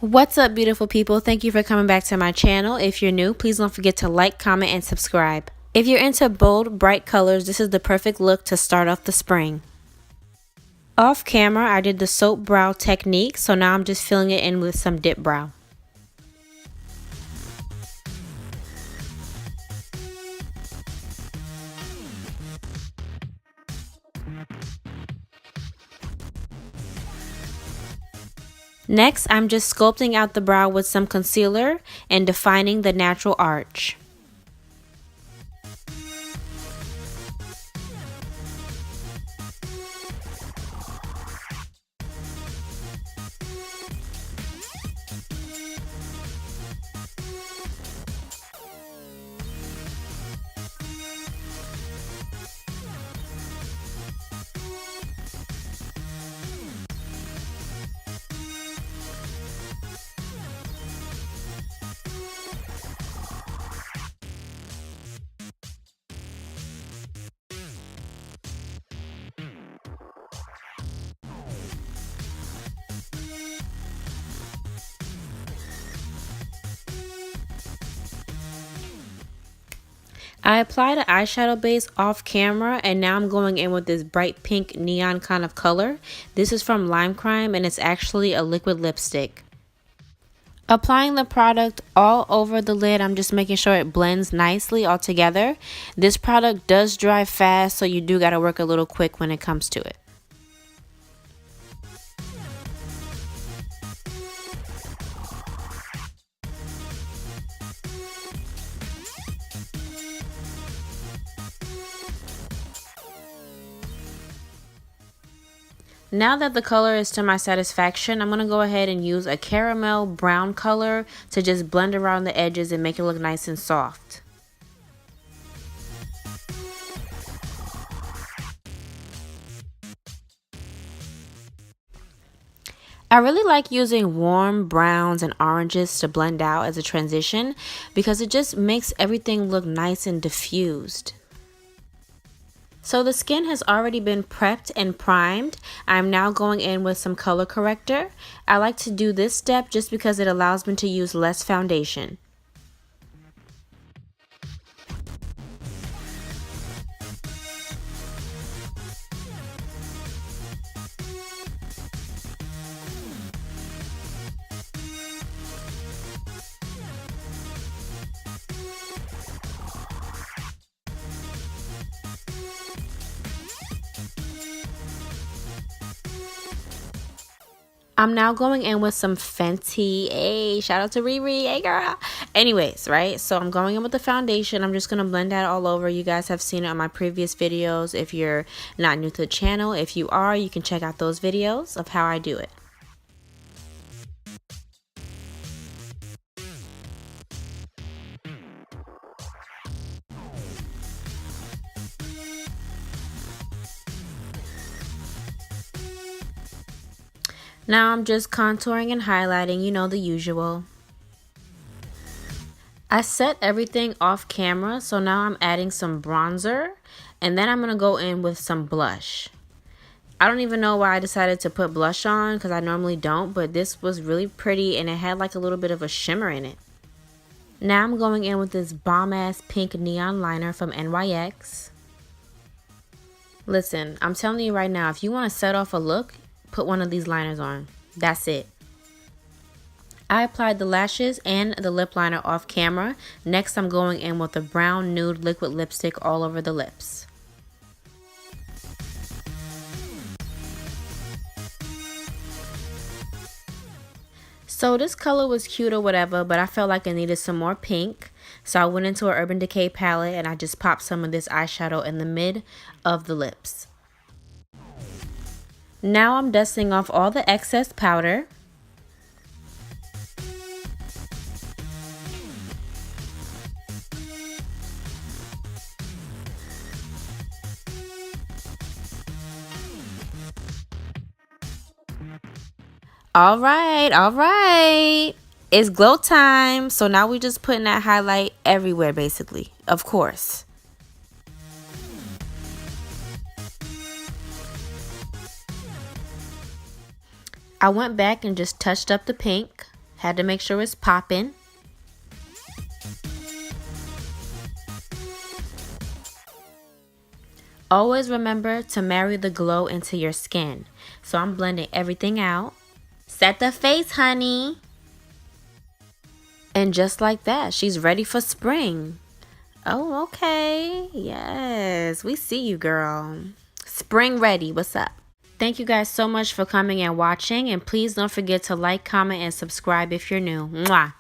What's up, beautiful people? Thank you for coming back to my channel. If you're new, please don't forget to like, comment, and subscribe. If you're into bold, bright colors, this is the perfect look to start off the spring. Off camera, I did the soap brow technique, so now I'm just filling it in with some dip brow. Next, I'm just sculpting out the brow with some concealer and defining the natural arch. I applied an eyeshadow base off camera, and now I'm going in with this bright pink neon kind of color. This is from Lime Crime and it's actually a liquid lipstick. Applying the product all over the lid, I'm just making sure it blends nicely all together. This product does dry fast, so you do gotta work a little quick when it comes to it. Now that the color is to my satisfaction, I'm going to go ahead and use a caramel brown color to just blend around the edges and make it look nice and soft. I really like using warm browns and oranges to blend out as a transition because it just makes everything look nice and diffused. So the skin has already been prepped and primed. I'm now going in with some color corrector. I like to do this step just because it allows me to use less foundation. I'm now going in with some Fenty. Hey, shout out to Riri. Hey, girl. Anyways, right? So I'm going in with the foundation. I'm just going to blend that all over. You guys have seen it on my previous videos. If you're not new to the channel, if you are, you can check out those videos of how I do it. Now I'm just contouring and highlighting, you know, the usual. I set everything off camera, so now I'm adding some bronzer, and then I'm going to go in with some blush. I don't even know why I decided to put blush on because I normally don't, but this was really pretty and it had like a little bit of a shimmer in it. Now I'm going in with this bomb-ass pink neon liner from NYX. Listen, I'm telling you right now, if you want to set off a look, put one of these liners on. That's it. I applied the lashes and the lip liner off camera. Next, I'm going in with a brown nude liquid lipstick all over the lips. So this color was cute or whatever, but I felt like I needed some more pink. So I went into an Urban Decay palette and I just popped some of this eyeshadow in the mid of the lips. Now I'm dusting off all the excess powder. All right. It's glow time. So now we're just putting that highlight everywhere, basically. Of course. I went back and just touched up the pink. Had to make sure it's popping. Always remember to marry the glow into your skin. So I'm blending everything out. Set the face, honey. And just like that, she's ready for spring. Oh, okay. Yes, we see you, girl. Spring ready. What's up? Thank you guys so much for coming and watching. And please don't forget to like, comment, and subscribe if you're new. Mwah.